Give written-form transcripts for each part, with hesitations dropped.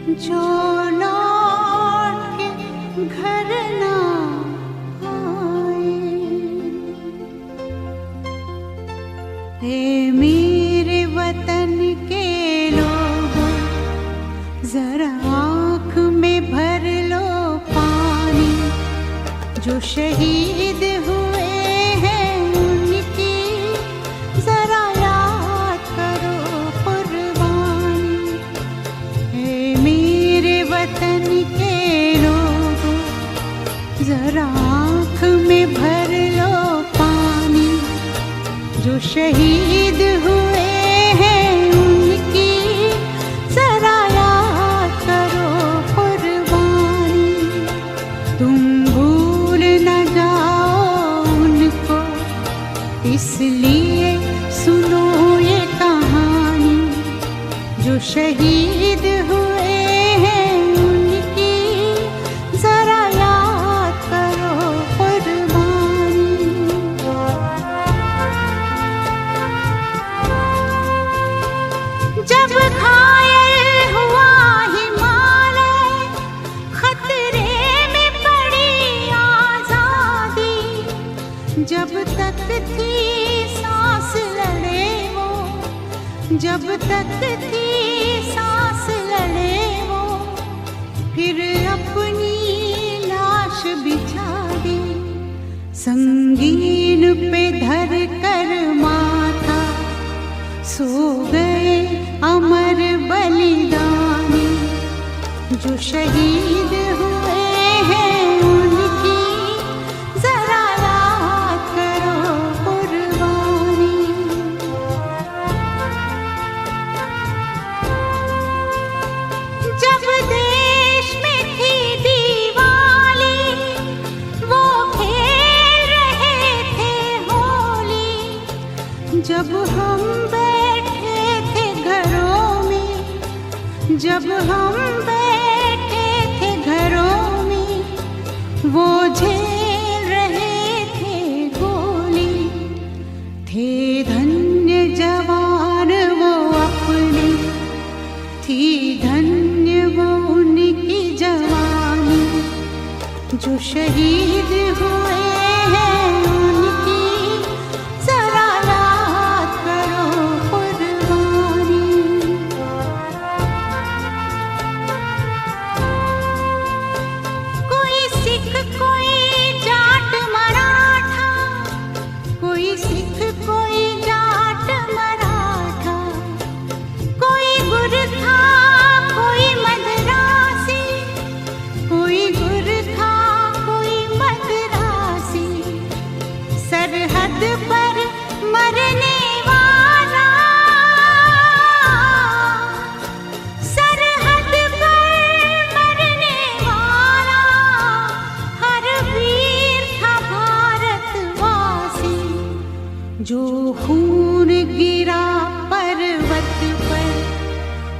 जो लौट के घर ना आए। हे मेरे वतन के लोगों, जरा आँख में भर लो पानी। जो शहीद हुए हैं उनकी जरा याद करो कुर्बानी। हे मेरे वतन के लोगों, जरा आँख में भर लो पानी। जो शहीद हुए हैं उनकी जरा याद करो कुर्बानी। तुम भूल न जाओ उनको, इसलिए सुनो ये कहानी। जो शहीद हुए हैं उनकी जरा याद करो कुर्बानी। जब घायल हुआ हिमालय, खतरे में पड़ी आजादी। जब तक थी सांस लड़े वो, जब तक थी सांस लड़े वो, फिर अपनी लाश बिछा दी। संगीन पे धर कर माथा सो गए अमर बलिदानी। जो शहीद हुए हैं उनकी जरा याद करो कुर्बानी। जब देश में थी दिवाली, वो खेल रहे थे होली। जब हम बैठे थे घरों में, जब हम बैठे थे घरों में, वो झेल रहे थे गोली। थे धन्य जवान वो अपने, थी धन्य वो उनकी जवानी। जो शहीद हुए हैं उनकी जरा याद करो कुर्बानी। कोई सिख कोई जाट मराठा, कोई सिख कोई जाट मराठा। कोई गुरखा कोई मद्रासी, कोई गुरखा कोई मद्रासी। सरहद पर मरने वाला, सरहद पर मरने वाला, हर वीर था भारतवासी। जो खून गिरा पर्वत पर,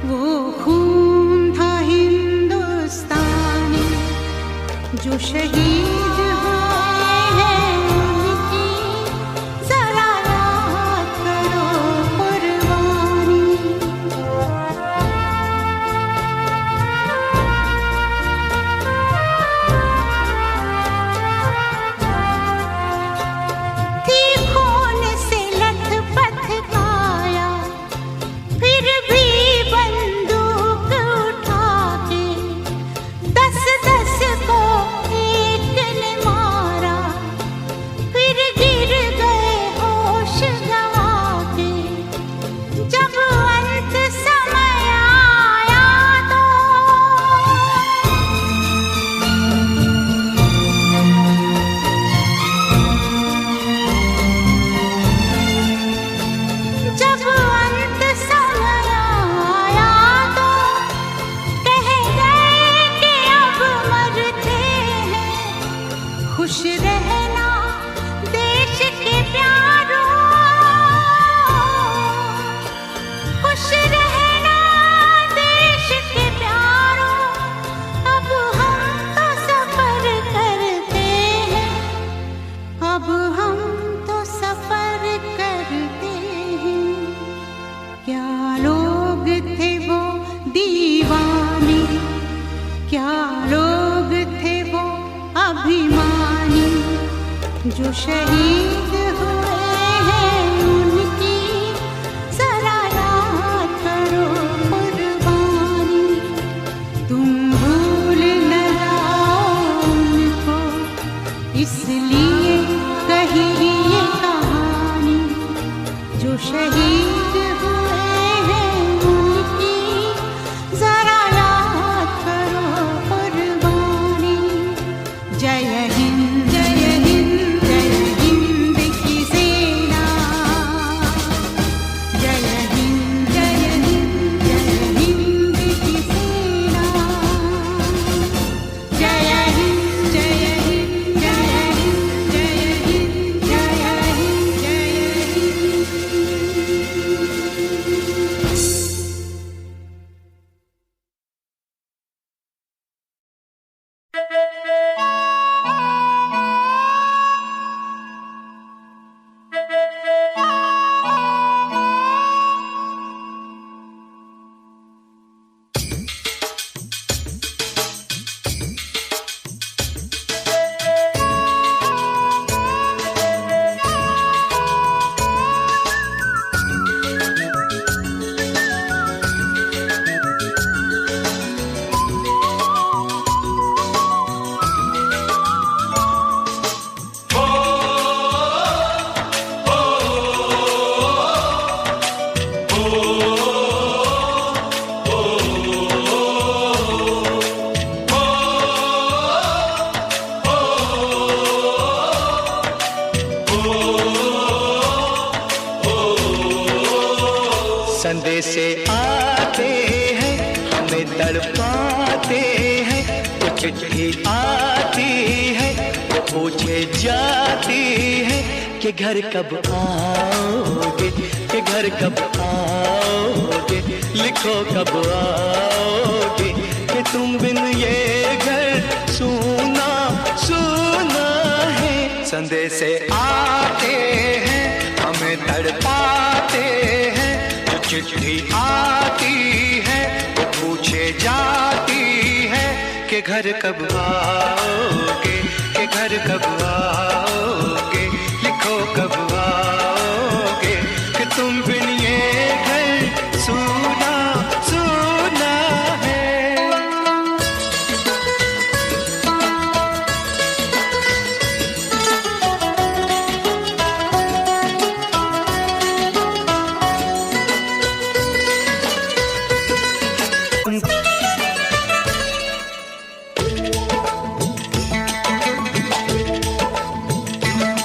वो खून था हिंदुस्तानी। जो शहीद हुए हैं उनकी जरा याद करो कुर्बानी। थी खून से लथपथ काया, फिर भी बंदूक उठा के 10-10 को एक क्या लोग थे वो अभिमानी जो शहीद हुए हैं उनकी जरा याद करो कुर्बानी। तुम भूल न जाओ उनको इसलिए कही ये कहानी जो शहीद हुए हैं उनकी जरा याद करो कुर्बानी। जय हिंद जय हिंद जय हिंद की सेना। जय हिंद जय हिंद जय हिंद की सेना। जय हिंद जय हिंद जय हिंद जय हिंद जय हिंद जय हिंद। संदेशे आते हैं हमें तड़पाते हैं, तो चिट्ठी आती है वो पूछे जाती है कि घर कब आओगे, कि घर कब आओगे, लिखो कब आओगे, कि तुम बिन ये घर सूना सूना है। संदेशे आते हैं हमें तड़पाते हैं, चिट्ठी आती है वो पूछे जाती है कि घर कब आओगे, कि घर कब आओगे, लिखो कब आओगे, कि तुम बिन ये घर सूना सूना है।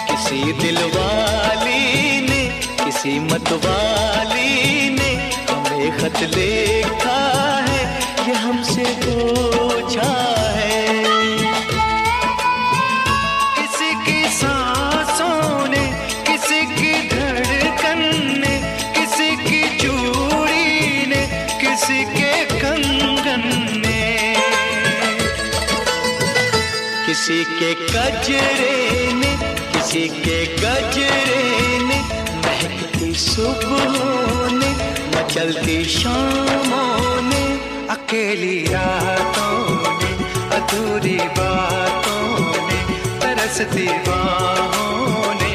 किसी दिलवाली ने, किसी मतवाली ने हमें खत लिखा है, ये हमसे पूछा है। किसी की सांसों ने, किसी की धड़कन ने, किसी की चूड़ी ने, किसी के कंगन ने, किसी के गजरे ने, किसी के गजरे ने, महकती सुबहों ने, मचलती शामों ने, अकेली रातों ने, अधूरी बातों ने, तरसती बाहों ने,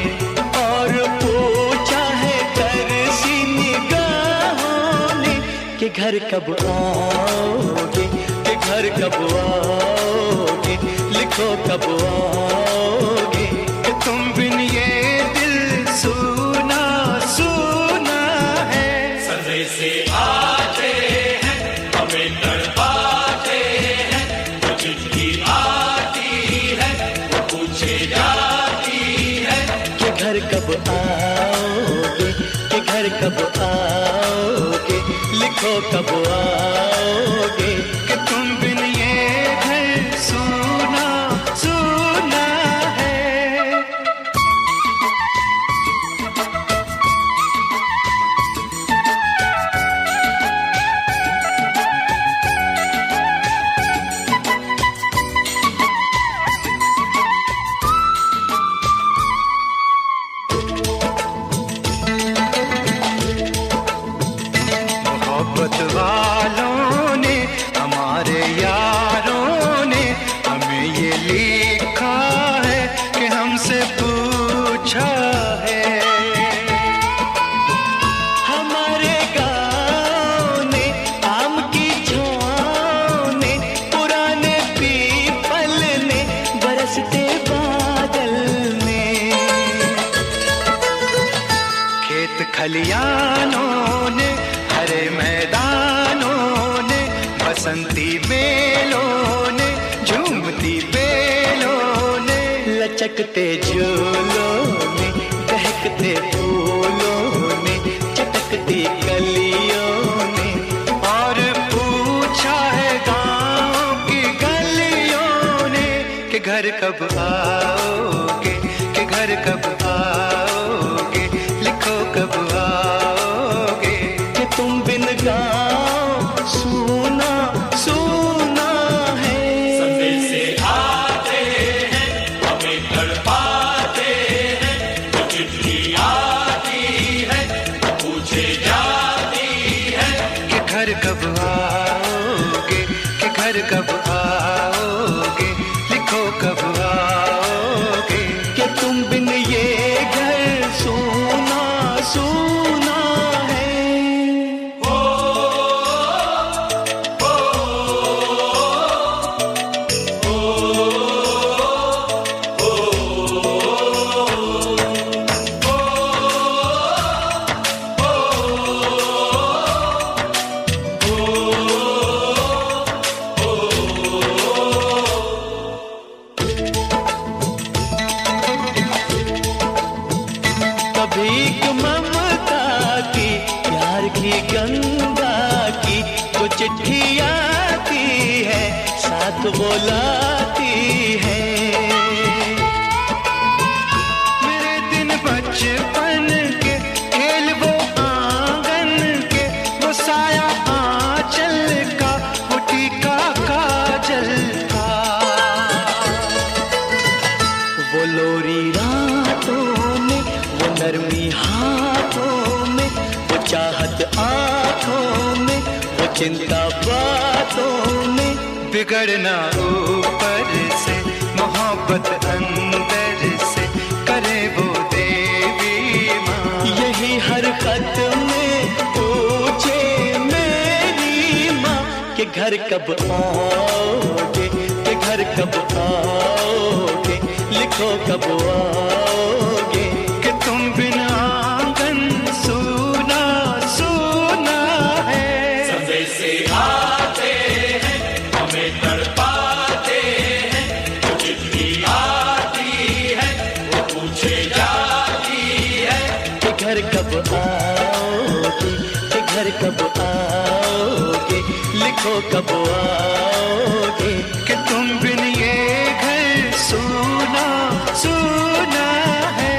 और पूछा है तरसी निगाहों ने कि घर कब आओगे, कि घर कब आओगे, लिखो कब आओगे, कि तुम बिन ये दिल सूना सूना है। संदेशे आते हैं हमें तड़पाते हैं, वो चिट्ठी आती है वो पूछे जाती है कि घर कब आओगे, कि घर कब आओगे, लिखो कब आओगे, कि तुम बिन ये घर सूना सूना है। मोहब्बत वालों ने खलियानों ने, हरे मैदानों ने, बसंती बेलों ने, झूमती बेलों ने, लचकते झूलों ने, बहकते फूलों ने, चटकती कलियों ने, और पूछा है गाँव की गलियों ने कि घर कब आओगे, कि घर कब आओगे, लिखो कब आओगे, कि तुम बिन गाँव सूना सूना है। संदेशे आते हैं, हमें तड़पाते हैं, तो चिट्ठी आती है, तो पूछे जाती है कि घर कब आओगे, कि घर कब आओगे, लिखो कब आओगे, कि तुम बिन ये घर सूना सूना है। कभी ममता की, प्यार की गंगा की, वो चिट्ठी आती है, साथ बुलाती है। मेरे दिन बचपन के, खेल वो आंगन के, वो साया आंचल का, वो टीका काजल का, वो लोरी रातों में, वो नरमी हाथों में, वो चाहत आँखों में, वो चिंता बातों में, बिगड़ना ऊपर से, मोहब्बत अंदर से, करे वो देवी माँ। यही हर खत में पूछे मेरी माँ कि घर कब आओगे, कि घर कब आओगे, लिखो कब आओगे, कि तुम बिना आंगन सूना सूना है। संदेशे आते हैं, हमें तड़पाते हैं, तो चिट्ठी आती है, वो पूछे जाती है कि घर कब आओगे, कि घर कब आओगे, लिखो कब आओगे, कि तुम बिन ये घर सूना सूना है।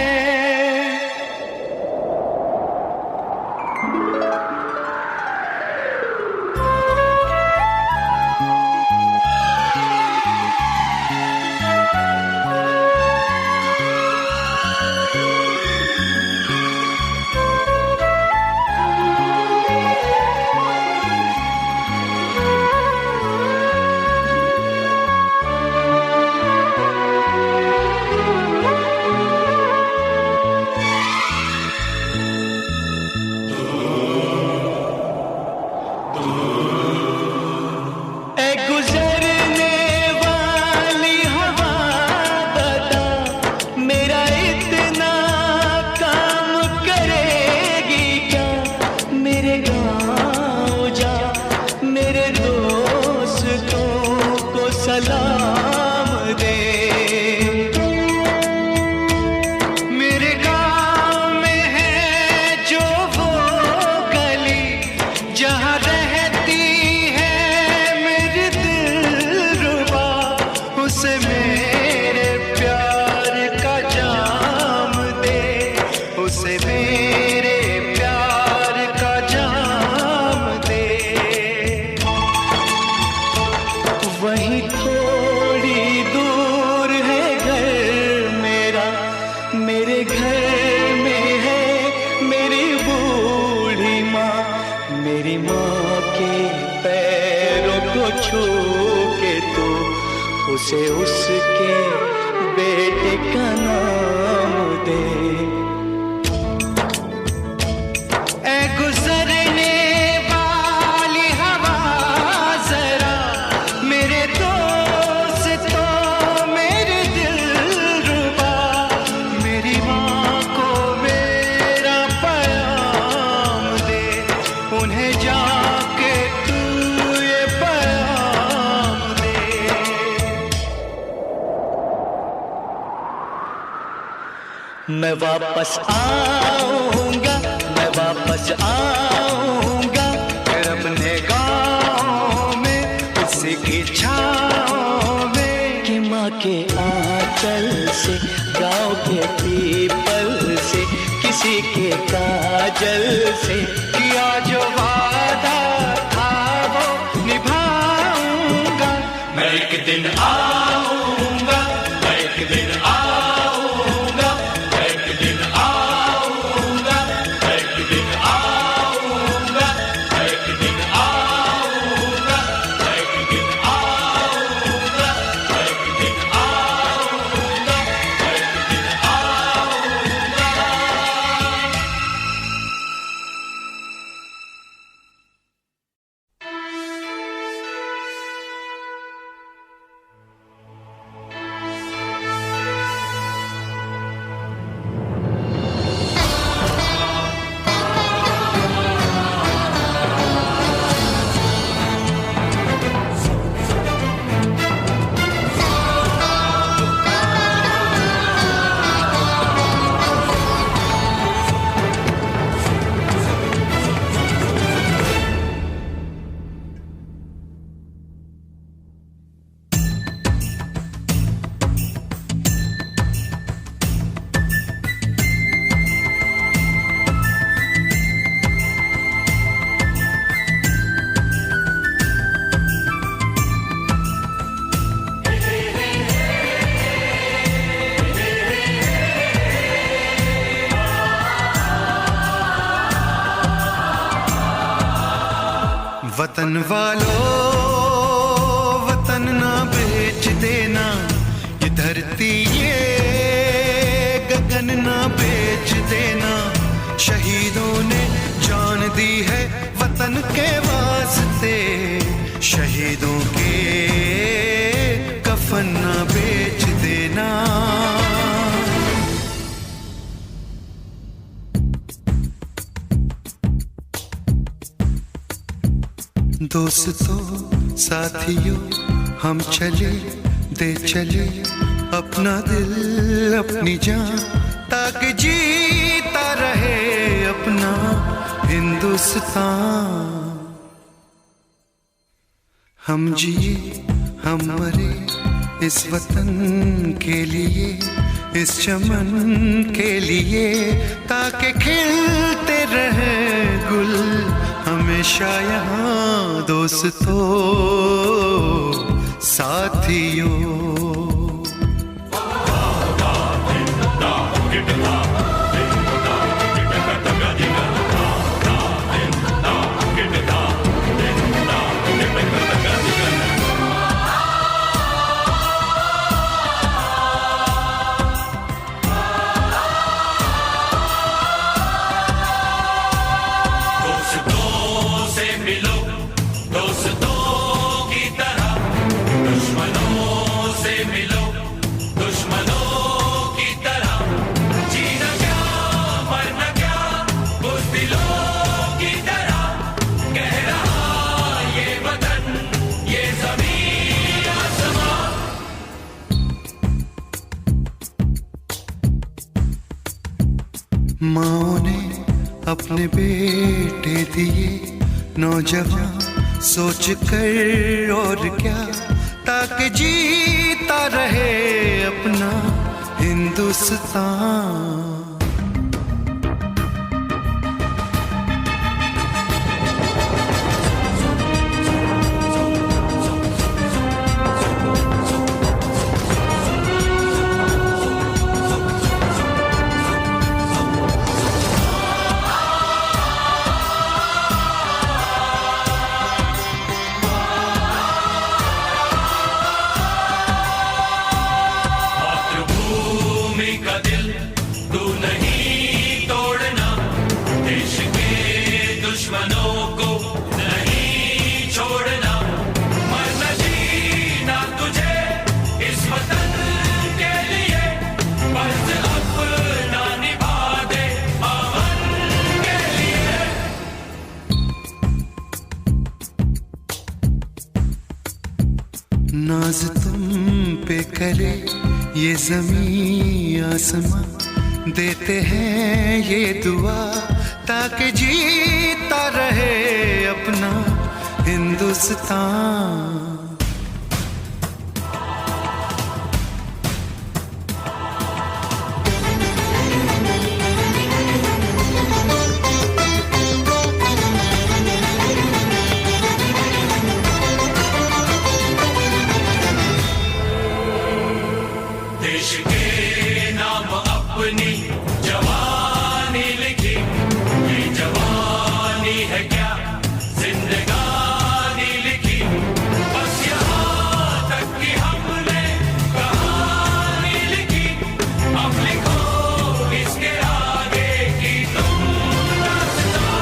सलाम दे। मेरे गाँव में है जो वो गली जहाँ रहती है मेरी दिलरुबा, उसे मेरे प्यार का जाम दे, उसे मेरे प्यार का जाम दे। वहीं थोड़ी दूर है घर मेरा, मेरे घर में है मेरी बूढ़ी माँ, मेरी माँ के पैरों को छू के तू उसे उसके बेटे का नाम दे। ऐ गुजरने वाली हवा जरा मेरे दोस्तों मेरे दिलरुबा, मेरी माँ को मेरा प्यार मैं वापस आऊंगा, मैं वापस आऊंगा, फिर अपने गाँव में उसी की छाँव में। कि माँ के आंचल से, गाँव के पीपल से, किसी के काजल से किया जो वादा था वो निभाऊंगा। मैं एक दिन आऊंगा, मैं एक दिन आऊंगा, मैं एक दिन आऊंगा, मैं एक दिन आऊंगा, मैं एक दिन आऊंगा, मैं एक दिन आऊंगा, मैं एक दिन आऊंगा, मैं एक दिन आऊंगा। वतन वालों, वतन ना बेच देना, ये धरती ये गगन ना बेच देना। शहीदों ने जान दी है वतन के वास्ते, शहीदों के कफन ना बेच देना। दोस्तों साथियों हम चले दे चले अपना दिल अपनी जान, ताकि जीता रहे अपना हिंदुस्तान। हम जिए हम मरे इस वतन के लिए, इस चमन के लिए, ताकि खिलते रहे गुल हमेशा यहाँ। दोस्तों साथियों, माँ ने अपने बेटे दिए नौजवान सोच कर और क्या, ताकि जीता रहे अपना हिंदुस्तान। नाज तुम पे करे ये ज़मीं आसमां, देते हैं ये दुआ ताकि जीता रहे अपना हिंदुस्तान। देश के नाम अपनी जवानी लिखी, ये जवानी है क्या जिंदगानी लिखी, बस यहाँ तक कि हमने कहानी लिखी, अब लिखो इसके आगे की तुम दास्तां।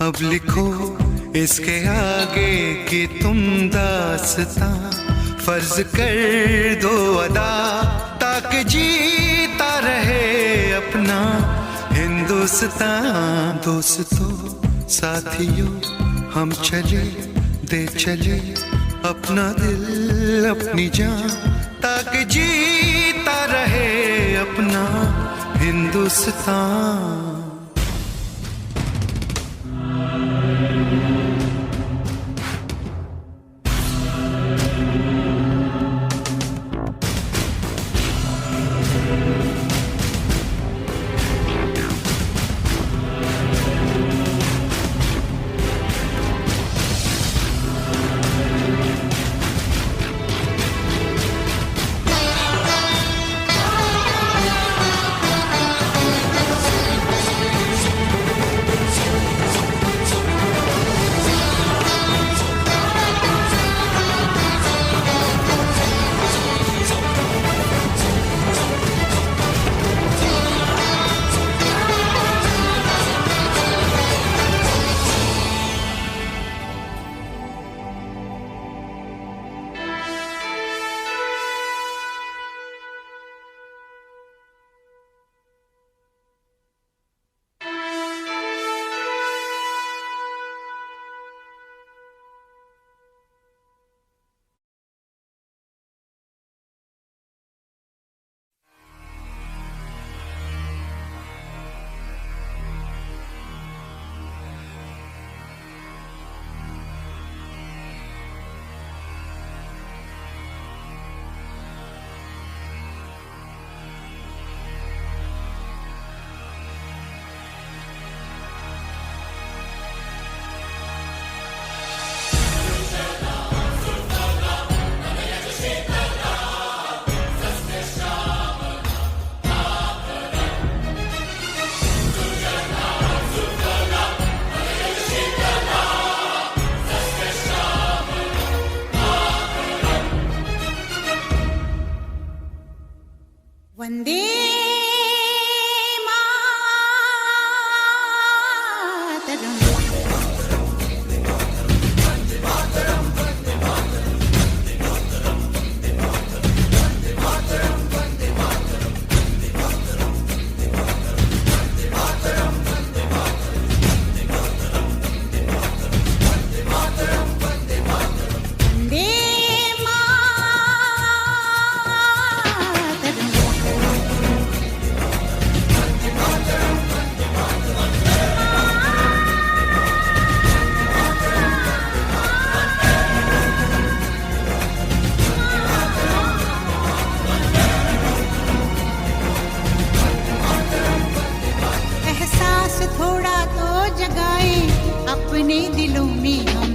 अब लिखो इसके आगे की तुम दास्तां, फर्ज कर दो अदा ताकि जीता रहे अपना हिंदुस्तान। दोस्तों साथियों हम चले दे चले अपना दिल अपनी जान ताकि जीता रहे अपना हिंदुस्तान। वंदे मातरम। थोड़ा तो जगाए अपने दिलों में हम,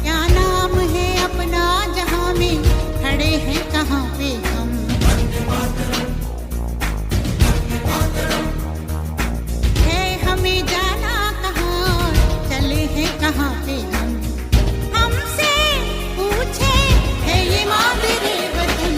क्या नाम है अपना जहां में खड़े हैं कहाँ पे हम, है हमें जाना कहाँ चले हैं कहाँ पे हम, हमसे पूछे है ये मादरे वतन।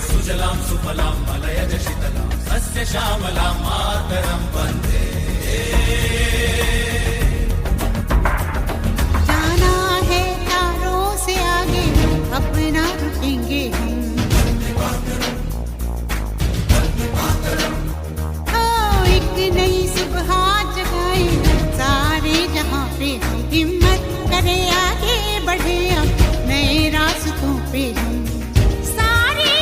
सुजलां सुफलां मलयज शीतलां सस्य श्यामलां मातरं वन्दे जाना है तारों से आगे, अब ना रुकेंगे हम। ओ एक नई सुबह जगाए सारे जहां पे हम, हिम्मत करे आगे बढ़े अब नए रास्तों पे हम। सारी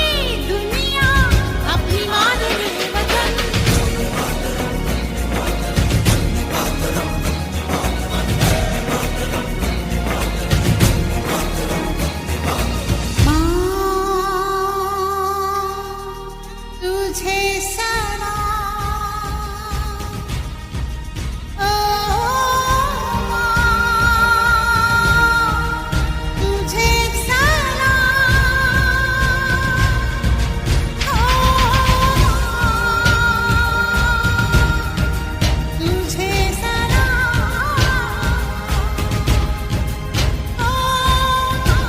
दुनिया अपनी मादरे वतन, तुझे सलाम, ओ माँ, तुझे सलाम, ओ माँ, तुझे सलाम, ओ माँ,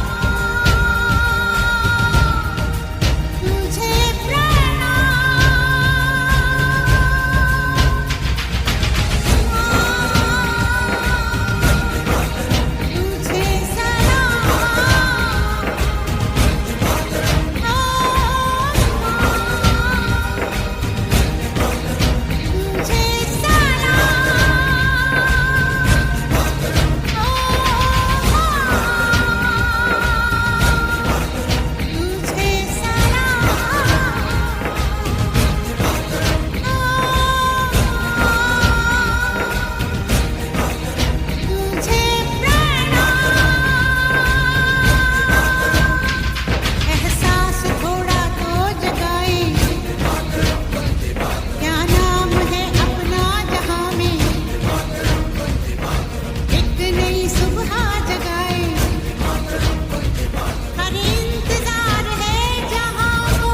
तुझे एहसास थोड़ा तो जगाए, क्या नाम है अपना जहां में, एक नई सुबह जगाए, हर इंतजार है जहां को।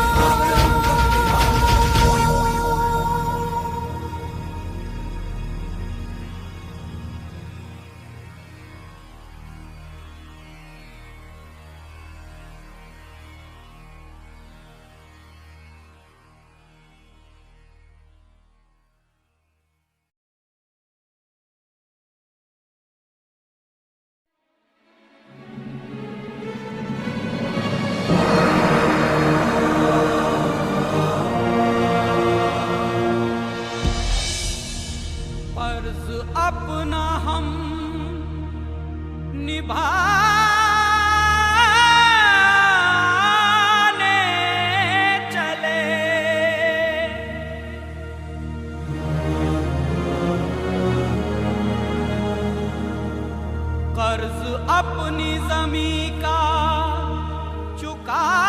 फर्ज अपना हम निभाने चले, कर्ज अपनी जमी का चुकाने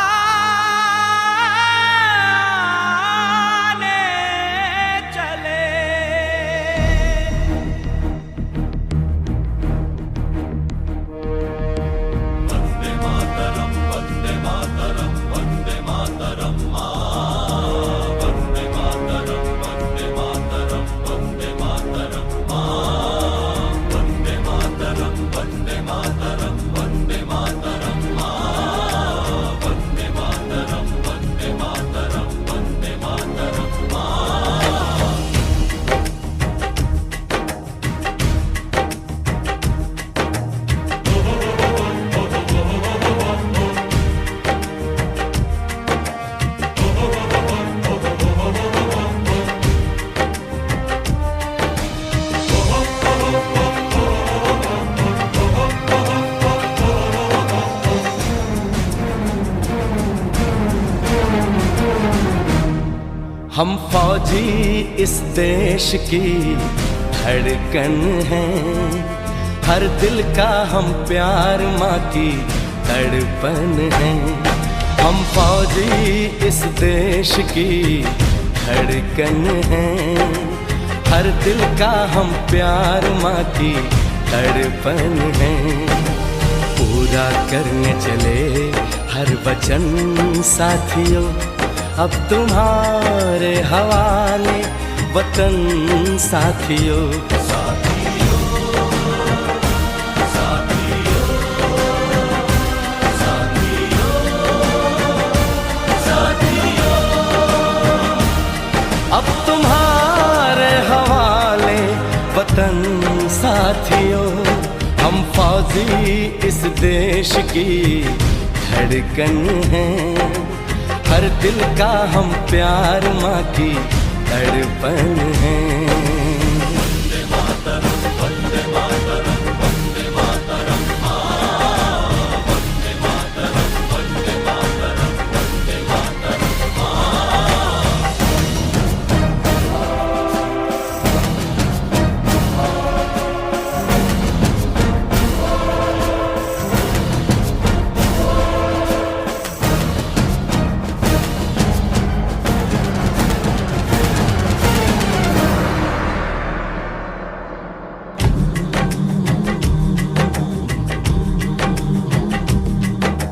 चले। वंदे मातरम, वंदे मातरम, वंदे मातरम माँ, वंदे मातरम, वंदे मातरम, वंदे मातरम माँ, वंदे मातरम, वंदे मातरम, वंदे मातरम माँ, वंदे मातरम, वंदे मातरम, वंदे मातरम माँ। हम फौजी इस देश की धड़कन हैं, हर दिल का हम प्यार माँ की तड़पन हैं। हम फौजी इस देश की धड़कन हैं, हर दिल का हम प्यार माँ की तड़पन हैं। पूरा करने चले हर वचन साथियों, अब तुम्हारे हवाले वतन साथियों। अब तुम्हारे हवाले फौजी इस देश की धड़कन है, हर दिल का हम प्यार माँ की तड़पन है। वंदे मातरम, वंदे मातरम, वंदे मातरम, वंदे मातरम, वंदे मातरम, वंदे मातरम।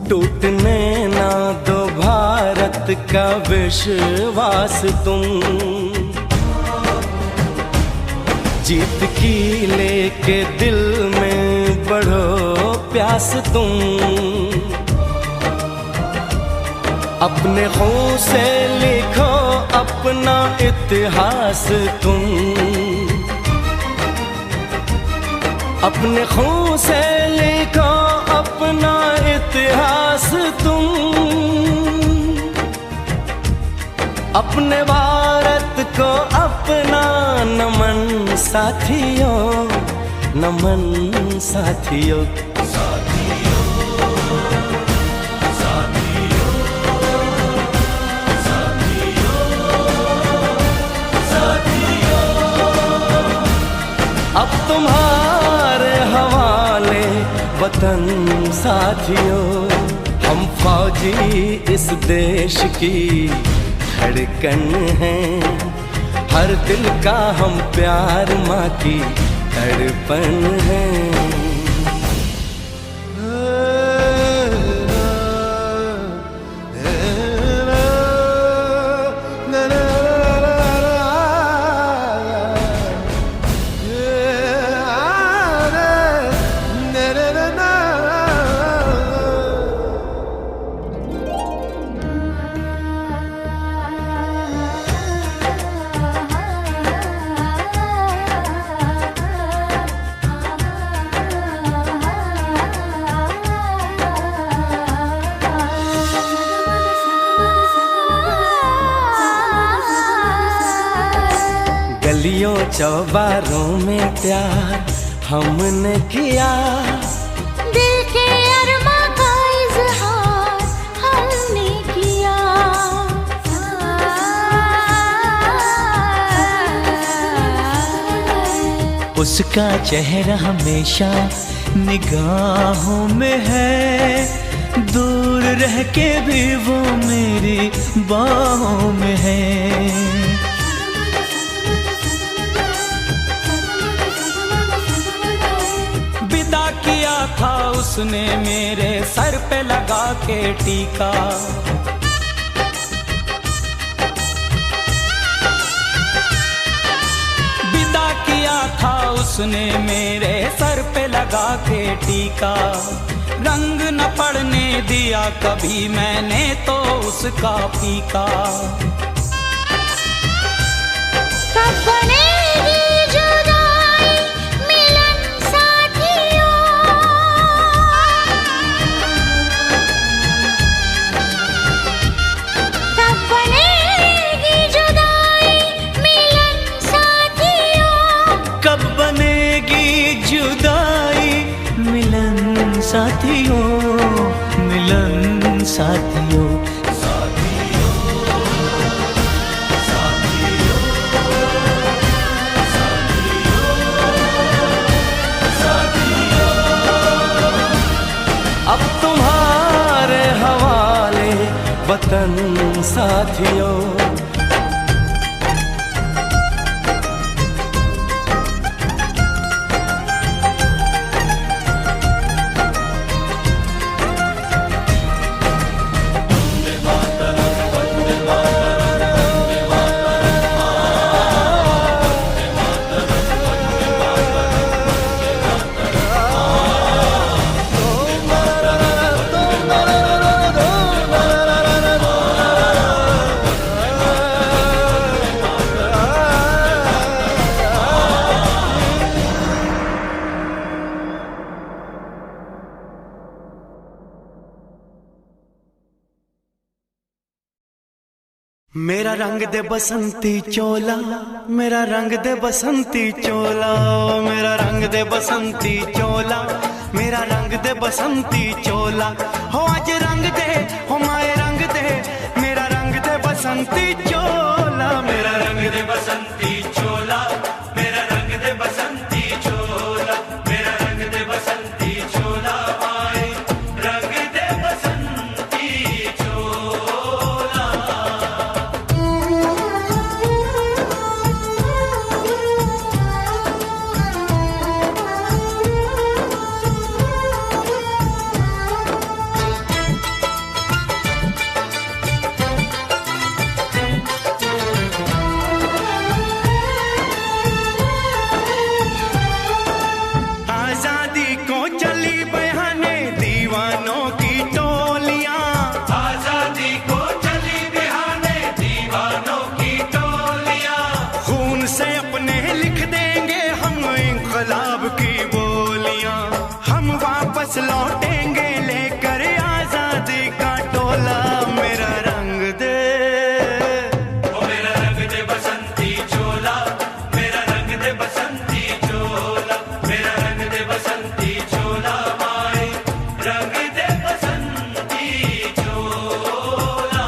टूटने ना दो भारत का विश्वास तुम, जीत की लेके दिल में बढ़ो प्यास तुम। अपने खून से लिखो अपना इतिहास तुम, अपने खून से लिखो अपना इतिहास तुम। अपने भारत को अपना नमन साथियों, नमन साथियों। अब तुम्हारे हवाले वतन साथियों, हम फौजी इस देश की धड़कन हैं, हर दिल का हम प्यार माँ की तड़पन है। गलियों चौबारों में प्यार हमने किया, दिल के अरमा का इजहार हमने किया। उसका चेहरा हमेशा निगाहों में है, दूर रह के भी वो मेरी बाहों में है। विदा किया था उसने मेरे सर पे लगा के टीका, विदा किया था उसने मेरे सर पे लगा के टीका। रंग न पड़ने दिया कभी मैंने तो उसका फीका। कब बनेगी जुदाई मिलन साथियों, कब बनेगी जुदाई मिलन साथियों। कब बनेगी जुदाई मिलन साथियों, मिलन साथियों। अब तुम्हारे हवाले वतन साथियों। मेरा रंग दे बसंती चोला, मेरा रंग दे बसंती चोला, मेरा रंग दे बसंती चोला, मेरा रंग दे बसंती चोला। हो आज रंग दे, हो माए रंग दे, मेरा रंग दे बसंती चोला, मेरा रंग दे बसंती चोला, मेरा रंग दे बसंती चोला, मेरा रंग दे बसंती चोला, माए रंग दे बसंती चोला। लौटेंगे लेकर आजादी का टोला, मेरा रंग दे, ओ मेरा रंग दे बसंती चोला, मेरा रंग दे बसंती चोला, मेरा रंग दे बसंती चोला, माए रंग दे बसंती चोला।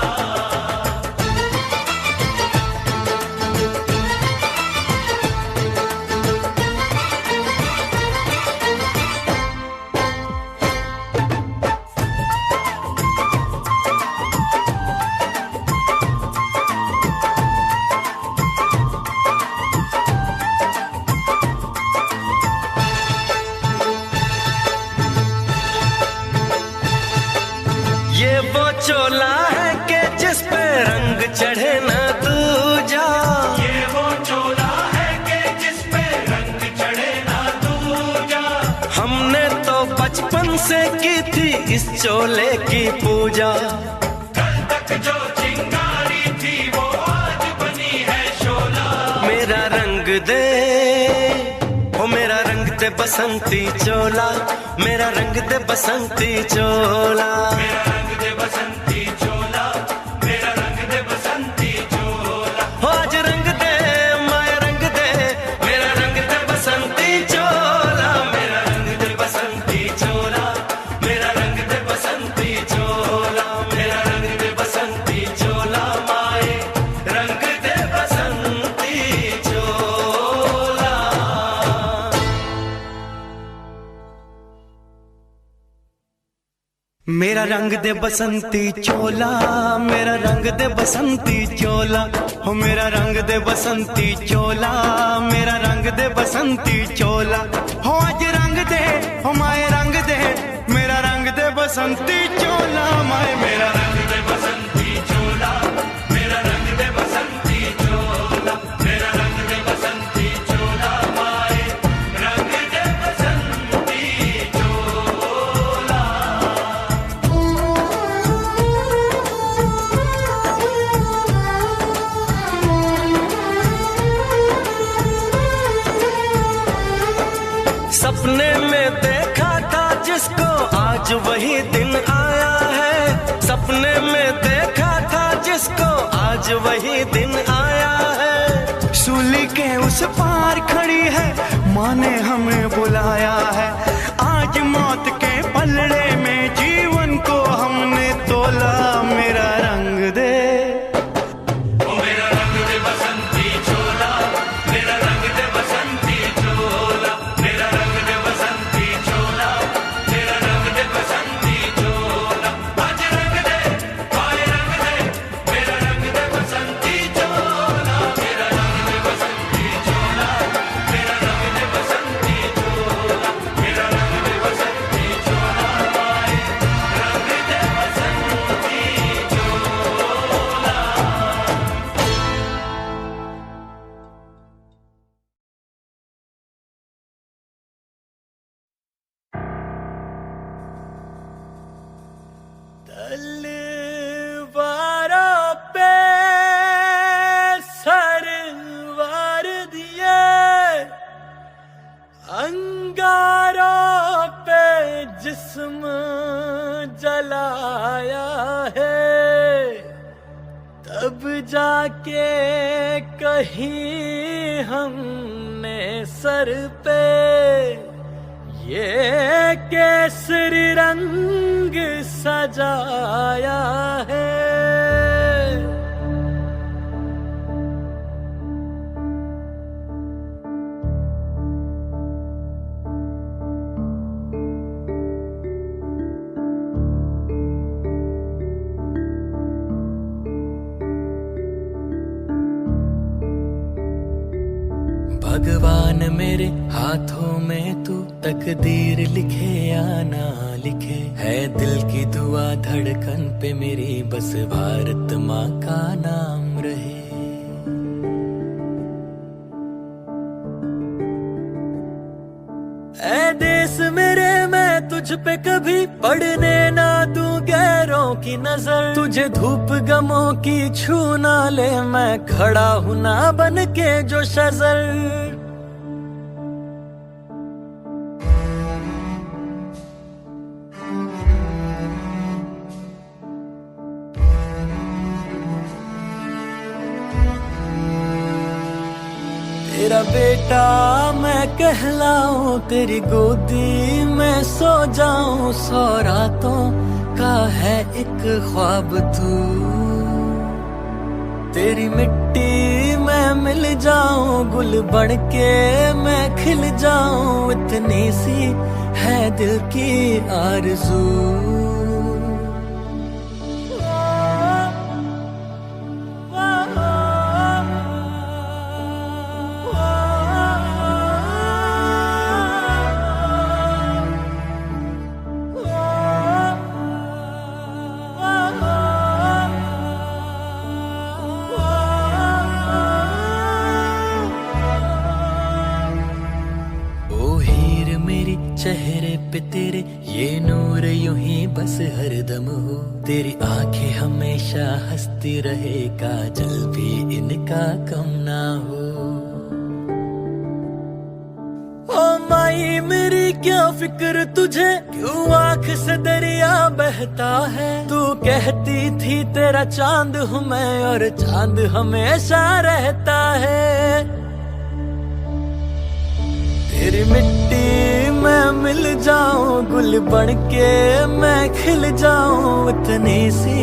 ये वो चोला है कि जिस पे रंग चढ़े न दूजा, ये वो चोला है कि जिस पे रंग चढ़े न दूजा। हमने तो बचपन से की थी इस चोले की पूजा, कल तक जो चिंगारी थी वो आज बनी है शोला। मेरा रंग दे, ओ मेरा रंग दे बसंती चोला, मेरा रंग दे बसंती चोला, मेरा रंग दे बसंती चोला, मेरा रंग दे बसंती चोला। हो आज रंग दे, माया रंग दे, मेरा रंग दे बसंती चोला, मेरा रंग दे बसंती चोला, मेरा रंग दे बसंती चोला, मेरा रंग दे बसंती चोला, माए रंग दे बसंती चोला। मेरा रंग दे बसंती चोला, मेरा रंग दे बसंती चोला, हो मेरा रंग दे बसंती चोला, मेरा रंग दे बसंती चोला। हो आज रंग दे, हो माए रंग दे, मेरा रंग दे बसंती चोला, माए मेरा रंग दे बसंती चोला, मेरा रंग दे बसंती चोला, मेरा रंग दे बसंती चोला, माए रंग दे बसंती चोला। सपने में देखा था जिसको आज वही दिन आया है, सपने में देखा था जिसको आज वही दिन आया है। सूली के उस पार खड़ी है, माँ ने हमें बुलाया है। आज मौत के पलड़े में जीवन को हमने तोला, मेरा रंग दे, ओ मेरा रंग दे बसंती चोला, मेरा रंग दे बसंती चोला, मेरा रंग दे बसंती चोला, मेरा रंग दे बसंती चोला। आज रंग दे, माए रंग दे, मेरा रंग दे बसंती चोला, मेरा रंग दे बसंती चोला, मेरा रंग दे बसंती चोला, तब जाके कहीं हमने सर पे ये केसरी रंग सजाया है। भगवान मेरे हाथों में तू तकदीर लिखे या ना लिखे, है दिल की दुआ धड़कन पे मेरी, बस भारत माँ का नाम रहे। ऐ देश मेरे मैं तुझ पे कभी पड़ने ना दूं गैरों की नजर, तुझे धूप गमों की छू ना ले, मैं खड़ा हूं ना बन के जो शजर। तेरा बेटा मैं कहलाऊं, तेरी गोदी में सो जाऊं, 100 रातों का है एक ख्वाब तू। तेरी मिट्टी में मिल जाऊं, गुल बन के मैं खिल जाऊं, इतनी सी है दिल की आरज़ू। चेहरे पे तेरे ये नूर यूं ही बस हरदम हो, तेरी आंखें हमेशा हंसती रहे, काजल भी इनका कम ना हो। ओ माई मेरी क्या फिक्र तुझे, क्यों आंख से दरिया बहता है, तू कहती थी तेरा चांद हूँ मैं और चांद हमेशा रहता है। तेरी मिट्टी मैं मिल जाऊं, गुल बन के मैं खिल जाऊं, इतनी सी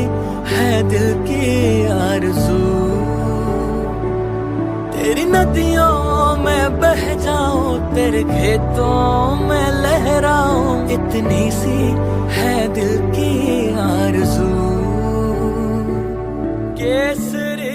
है दिल की आरज़ू। तेरी नदियों में बह जाऊं, तेरे खेतों में लहराऊं, इतनी सी है दिल की आरज़ू। केसरी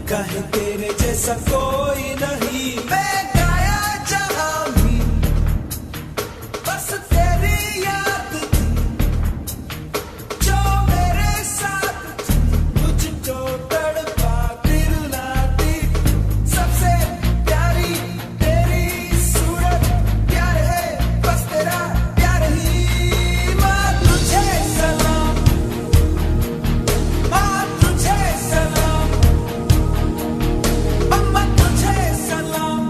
कहे तेरे जैसा कोई नहीं, मैं गाया जहां भी बस तेरी याद थी, जो मेरे साथ थी, मुझको तड़पा दिल ना दी। सबसे प्यारी तेरी सूरत, प्यार है बस तेरा प्यार ही। माँ तुझे सलाम, माँ तुझे सलाम, अम्मा तुझे सलाम।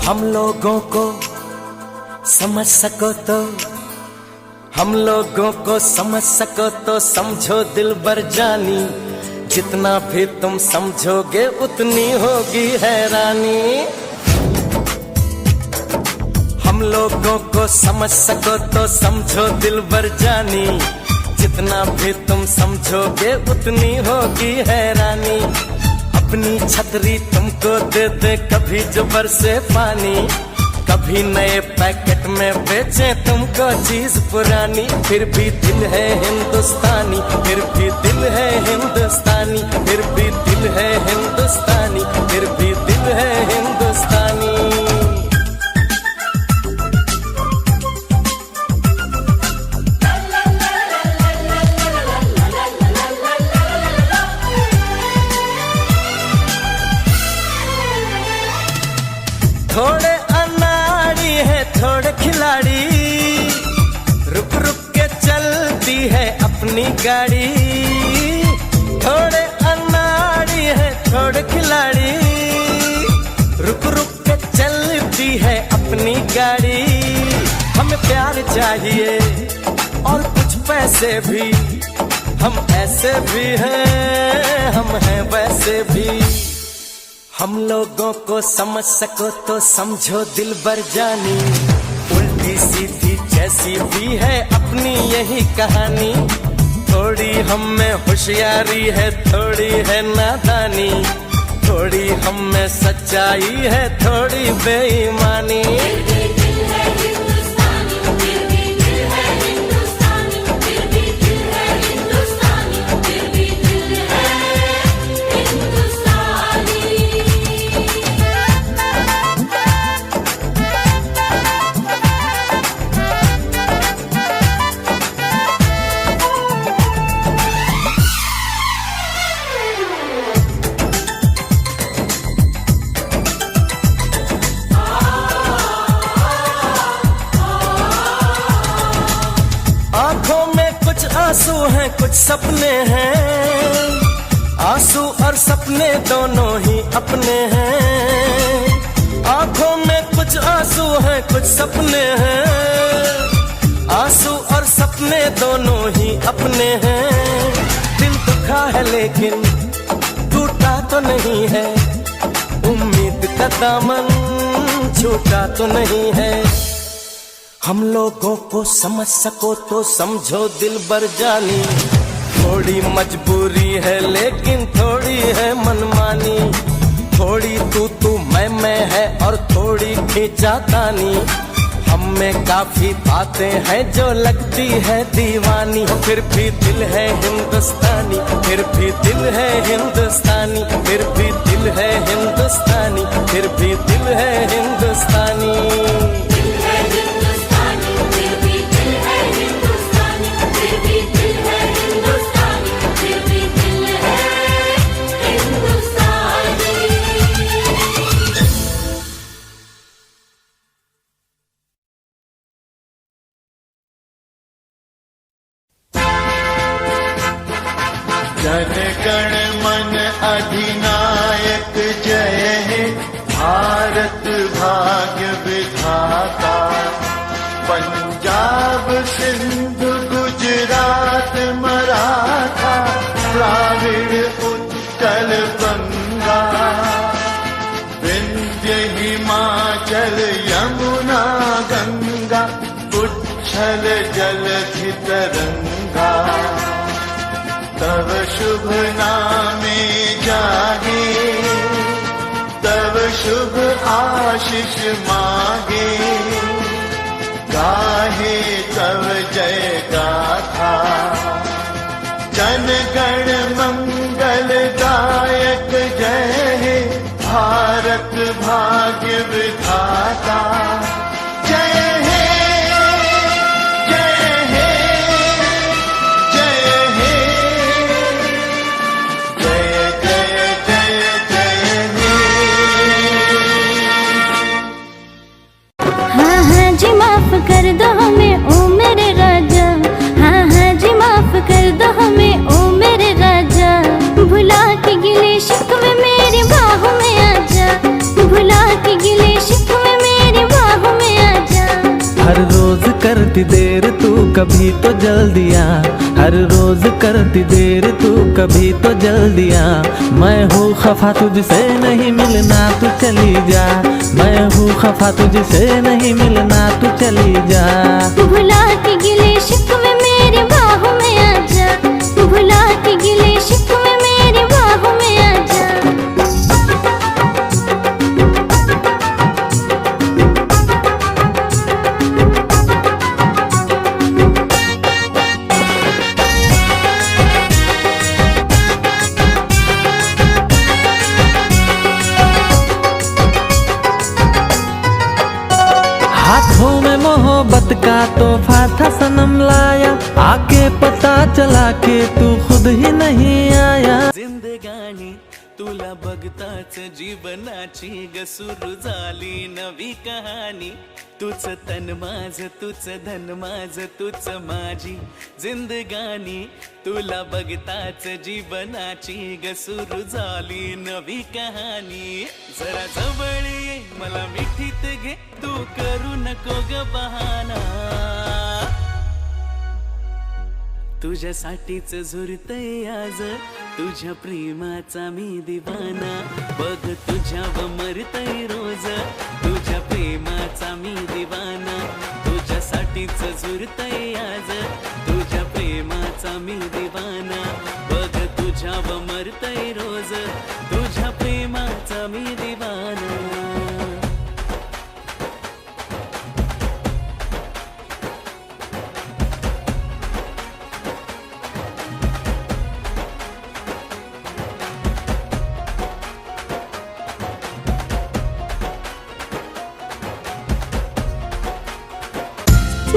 हम लोगों को समझ सको तो, हम लोगों को समझ सको तो समझो दिलबर जानी, जितना भी तुम समझोगे उतनी होगी हैरानी। हम लोगों को समझ सको तो समझो दिलबर जानी, जितना भी तुम समझोगे उतनी होगी हैरानी। अपनी छतरी तुमको दे दे कभी जो बरसे पानी, कभी नए पैकेट में बेचे तुमको चीज पुरानी, फिर भी दिल है हिंदुस्तानी, फिर भी दिल है हिंदुस्तानी, फिर भी दिल है हिंदुस्तानी, फिर भी दिल है हिंदुस्तानी। थोड़े अनाड़ी है थोड़े खिलाड़ी, रुक रुक के चलती है अपनी गाड़ी। थोड़े अनाड़ी है थोड़े खिलाड़ी, रुक रुक के चलती है अपनी गाड़ी। हमें प्यार चाहिए और कुछ पैसे भी, हम ऐसे भी हैं हम हैं वैसे भी। हम लोगों को समझ सको तो समझो दिलबर जानी, उल्टी सीधी जैसी भी है अपनी यही कहानी। थोड़ी हम में होशियारी है थोड़ी है नादानी, थोड़ी हम में सच्चाई है थोड़ी बेईमानी। आंसू हैं कुछ सपने हैं, आंसू और सपने दोनों ही अपने हैं। आंखों में कुछ आंसू हैं कुछ सपने हैं, आंसू और सपने दोनों ही अपने हैं। दिल दुखा है लेकिन टूटा तो नहीं है, उम्मीद का दामन छूटा तो नहीं है। हम लोगों को समझ सको तो समझो दिलबर जानी, थोड़ी मजबूरी है लेकिन थोड़ी है मनमानी। थोड़ी तू मैं है और थोड़ी खींचातानी, हम में काफी बातें हैं जो लगती है दीवानी। फिर भी दिल है हिंदुस्तानी, फिर भी दिल है हिंदुस्तानी, फिर भी दिल है हिंदुस्तानी, फिर भी दिल है हिंदुस्तानी। जन गण मन अधिनायक जय हे, भारत भाग्य विधाता। पंजाब सिंध गुजरात मराठा, द्राविड़ उत्कल बंगा, विंध्य हिमाचल यमुना गंगा, उच्छल जलधि तरंगा। तव शुभ नामे जागे, तव शुभ आशीष मागे, गाहे तव जय गाथा। जन गण मंगल दायक जय हे, भारत भाग्य विधाता। जय हे जय हे जय हर रोज करती देर तू कभी तो जल्दी आ, हर रोज करती देर तू कभी तो जल्दी आ। मैं हूँ खफा तुझसे नहीं मिलना तू चली जा, मैं हूँ खफा तुझसे नहीं मिलना तू चली जा। भुला के गिले शिकवे मेरे बाहों में आजा, भुला के गिले शिकवे मेरे बाहों में आजा। हाथों में मोहब्बत का तोहफा था सनम लाया, आके पता चला के तू खुद ही नहीं आया। जिंदगानी तुला बघताच जीवनाची ग सुरू झाली नवी कहाणी। तूच तन माझ तूच धन माझ तूच माझी जिंदगानी। तुला बघताच जीवनाची ग सुरू झाली नवी कहाणी। जरा जवळ ये मला मिठीत घे तू करू नको ग बहाना। तुझ्यासाठीच झुरतय आज तुझ्या प्रेमाचा मी दिवाना। बघ तुझ्यावर मरतय रोज तुझ्या प्रेमाचा मी दिवाना। तुझ्यासाठीच झुरतय आज तुझ्या प्रेमाचा मी दिवाना। बघ तुझ्यावर मरतय रोज तुझ्या प्रेमाचा मी दिवाना।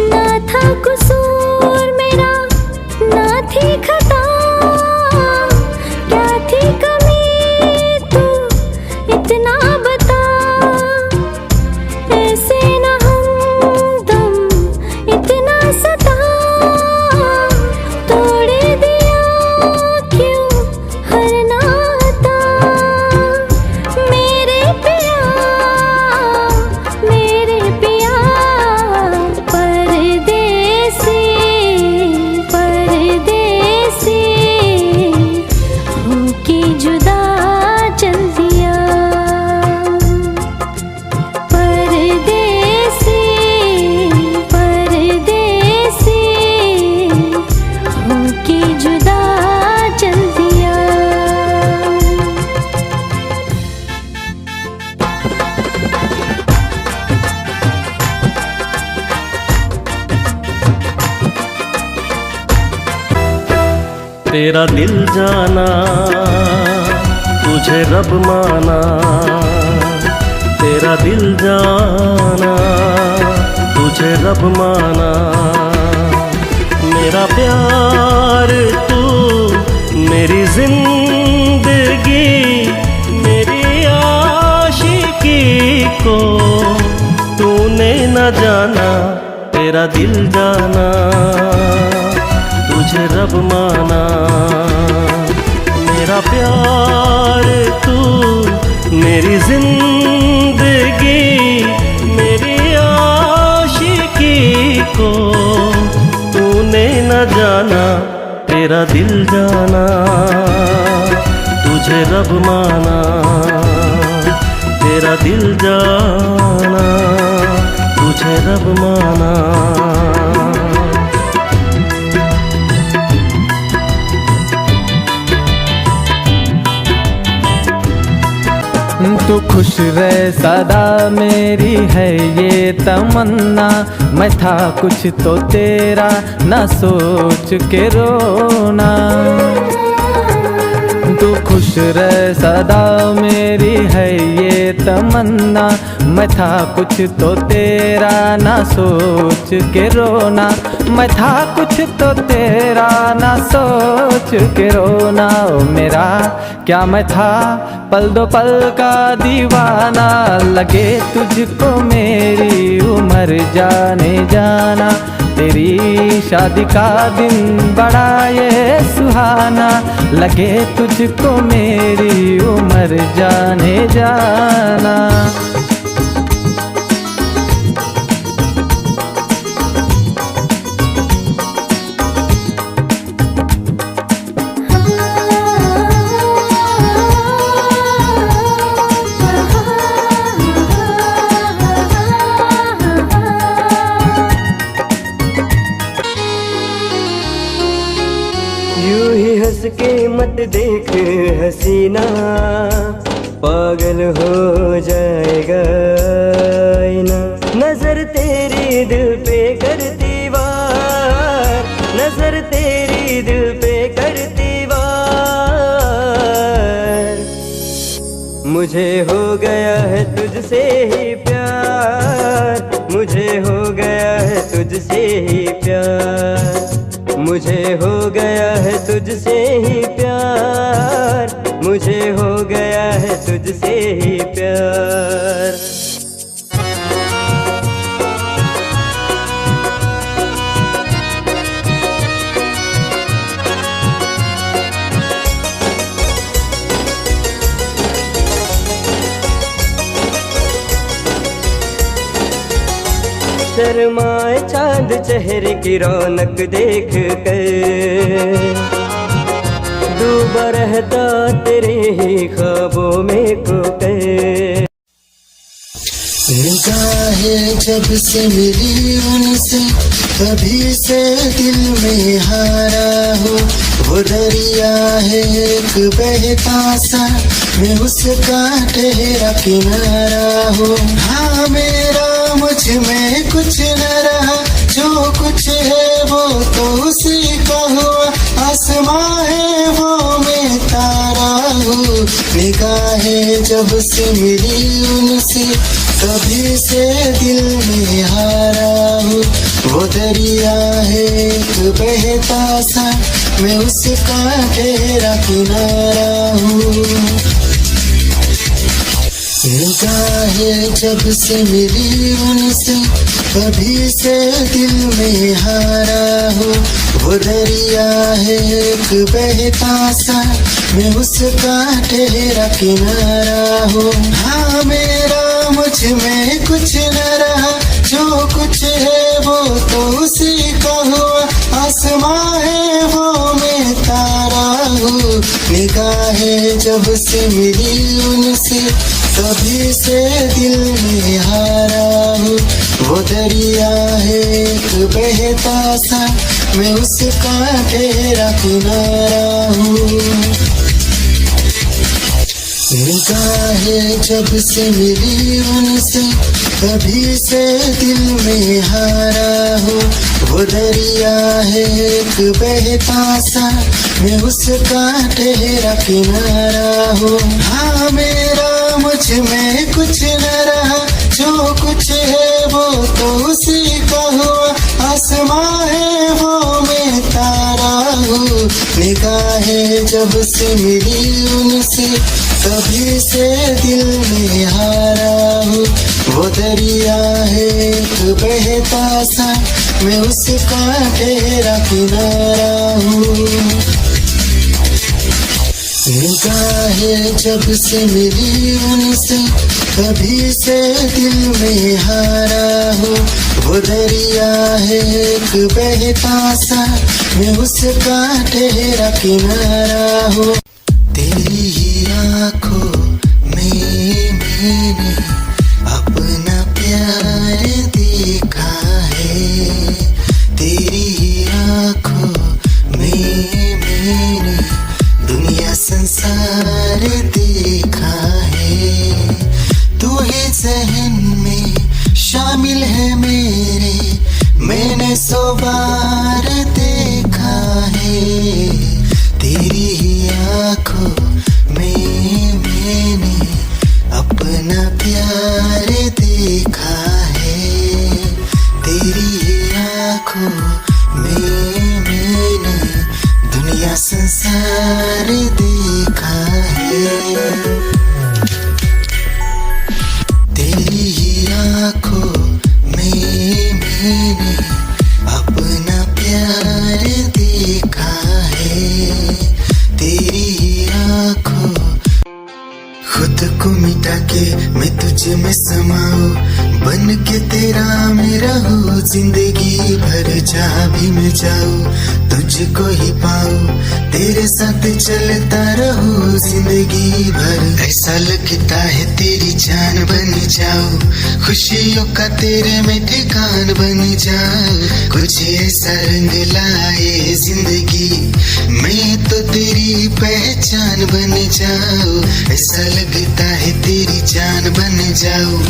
ना था कसूर मेरा ना थी खता, क्या थी कमी तू इतना बता। ऐसे ना हमदम इतना सता, तोड़ दिया क्यों हर नाता। मेरे पिया होके जुदा चल दिया। परदेसी परदेसी होके जुदा चल दिया। तेरा दिल जाना तुझे रब माना, तेरा दिल जाना तुझे रब माना। मेरा प्यार तू मेरी जिंदगी मेरी आशिकी को तूने न जाना। तेरा दिल जाना तुझे रब माना। मेरा प्यार तू मेरी जिंदगी मेरी आशिकी को तूने न जाना। तेरा दिल जाना तुझे रब माना। तेरा दिल जाना तुझे रब माना। तू खुश रह सदा मेरी है ये तमन्ना। मैं था कुछ तो तेरा ना सोच के रोना। तू खुश रह सदा मेरी है ये तमन्ना। मैं था कुछ तो तेरा ना सोच के रोना। मैं था कुछ तो तेरा ना सोच के रोना। ओ मेरा क्या मैं था पल दो पल का दीवाना। लगे तुझको मेरी उम्र जाने जाना। तेरी शादी का दिन बड़ा ये सुहाना। लगे तुझको मेरी उम्र जाने जाना। उसके मत देख हसीना, पागल हो जाएगा आईना। नजर तेरी दिल पे करती वार, नजर तेरी दिल पे करती वार। मुझे हो गया है तुझसे ही प्यार, मुझे हो गया है तुझसे ही प्यार, मुझे हो गया है तुझसे ही प्यार, मुझे हो गया है तुझसे ही प्यार। शर्माए चांद चेहरे की रौनक देख कर, डूबा रहता तेरे ही ख्वाबों में खोकर। निगाहें जब से मिली उनसे, कभी से दिल में हारा हो। वो दरिया है एक बहता सा, मैं उसका ठहरा किनारा हो। हाँ मेरा मुझ में कुछ न रहा, जो कुछ है वो तो उसी का हुआ। आसमां है वो मैं तारा हूँ। निगाहें जब से मिली उनसे, कभी से दिल में हारा हूँ। वो दरिया है एक बहता सा, मैं उसका ठहरा किनारा हूँ। निगाहें जब से मिली उनसे, कभी से दिल में हारा हूँ। वो दरिया है एक बहता सा, मैं उसका ठहरा किनारा हूँ। हाँ मेरा मुझ में कुछ न रहा, जो कुछ है वो तो उसी का हुआ। आसमां है वो मैं तारा हूँ। निगाहें जब से मिली उनसे, कभी से दिल में हारा हूँ। वो दरिया है एक बहता सा, मैं उसका ठहरा किनारा हूँ। निगाहें जब से मिली उनसे, कभी से दिल में हारा हूँ। वो दरिया है एक बहता सा, मैं उसका ठहरा किनारा हूँ। हाँ मेरा मुझ में कुछ न रहा, जो कुछ है वो तो उसी का हुआ। आसमां है वो मैं तारा हूँ। निगाहें जब से मिली उनसे, कभी से दिल में हारा हूँ। वो दरिया है एक बहता सा, मैं उसका ठहरा किनारा हूँ। निगाहें जब से मिली उनसे, कभी से दिल में हारा हूँ। वो दरिया है एक बहता सा, मैं उसका ठहरा किनारा हूँ। तेरी ही आँखों में मैंने अपना प्यार देखा है। तेरी ही आँखों में मैंने दुनिया संसार देखा है। तू ही ज़हन में शामिल है मेरे, मैंने 100 बार देखा है। तेरी ही आँखों में मैंने अपना प्यार देखा है। तेरी ही आँखों में मैंने दुनिया संसार देखा है। तेरी ही आँखों में मैंने अपना प्यार देखा है। तेरी ही आँखों खुद को मिटा के मैं तुझ में समाऊं, बन के तेरा मैं रहूं, जिंदगी भर जहाँ भी मैं जाऊं। तुझको ही पाऊं, तेरे साथ चलता रहूं जिंदगी भर। ऐसा लगता है तेरी जान बन जाऊं, खुशियों का तेरे में ठिकान बन जाऊं। कुछ ऐसा रंग लाए जिंदगी, मैं तो तेरी पहचान बन जाऊं। ऐसा लगता है तेरी जान बन जाऊं,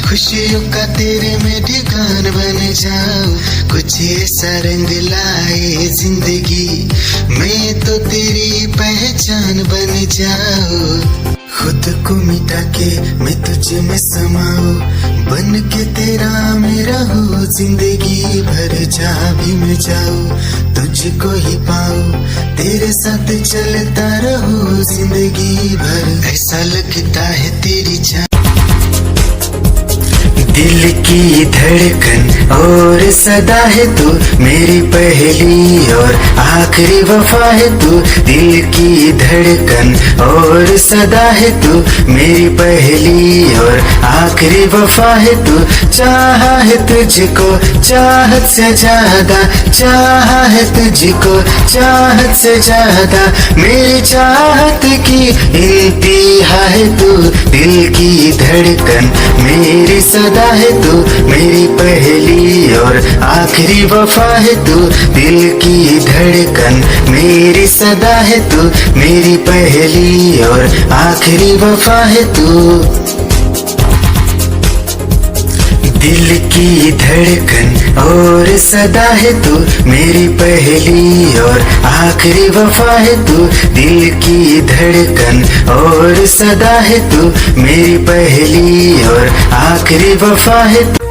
खुशियों का तेरे में ठिकान बन जाऊं। कुछ ऐसा रंग लाए जिंदगी, मैं तो तेरी पहचान बन जाऊं। खुद को मिटा के मैं तुझ में समाऊं, बन के तेरा मैं रहूं जिंदगी भर। जहाँ भी मैं जाऊं तुझको ही पाऊं, तेरे साथ चलता रहूं जिंदगी भर। ऐसा लगता है तेरी जान दिल की धड़कन और सदा है तू, मेरी पहली और आखिरी वफा है तू। दिल की धड़कन और सदा है तू, मेरी पहली और आखिरी वफा है तू। चाहा है तुझको चाहत से ज्यादा, चाहा है तुझको चाहत से ज्यादा। मेरी चाहत की इंतहा है तू, दिल की धड़कन मेरी सदा है तू। मेरी पहली और आखिरी वफा है तू, दिल की धड़कन मेरी सदा है तू। मेरी पहली और आखिरी वफा है तू। दिल की धड़कन और सदा है तू, मेरी पहली और आखिरी वफा है तू। दिल की धड़कन और सदा है तू, मेरी पहली और आखिरी वफा है तू।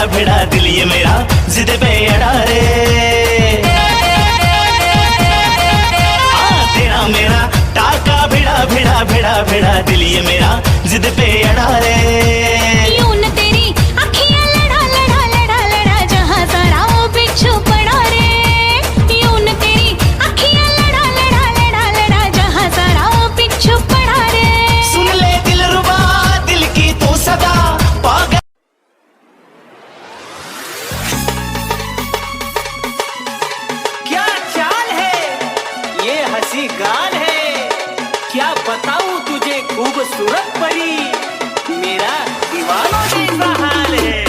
भिड़ा दिल ये मेरा जिद पे अड़ा रे। तेरा मेरा टाका भिड़ा दिल ये मेरा जिद पे अड़ा रे। यूं न तेरी अखियां लड़ा जहां सारा वो बिच्छू पड़ा रे। यूं न तेरी अखियां लड़ा जहां सारा वो बिच्छू पड़ा रे। सुन ले दिल रुबा दिल की तू सदा पागल। गान है क्या बताऊं तुझे खूबसूरत परी, मेरा दीवानों जैसा हाल है।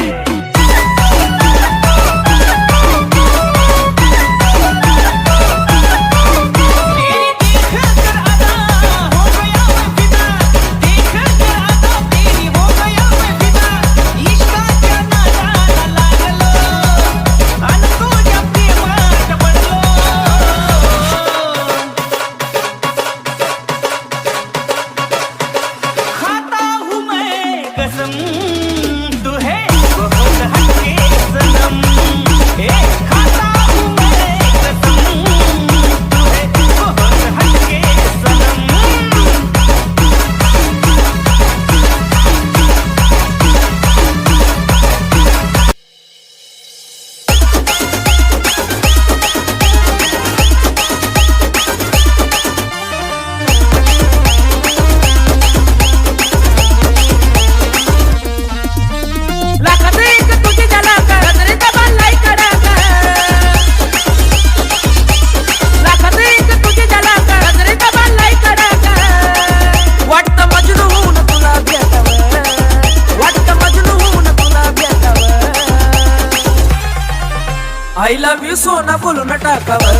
I love you सोना बोलून टाकावं,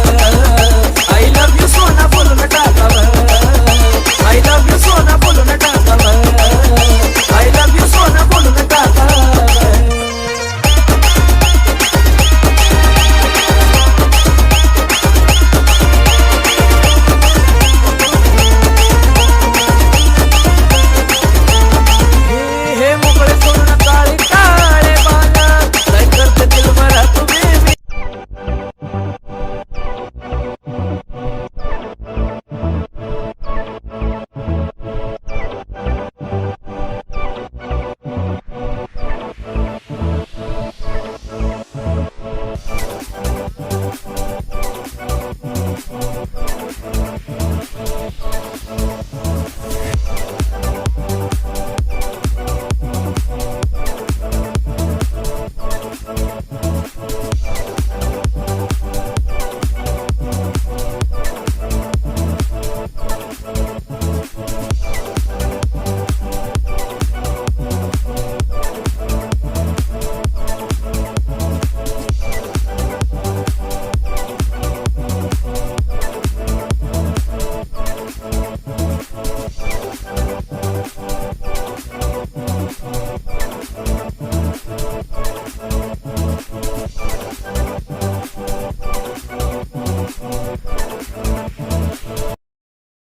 I love you सोना बोलून टाकावं, I love you सोना बोलून टाकावं, I love you सोना बोलून टाकावं. हे मोकळे सोडून काळे काळे बाला, काय करते दिल मला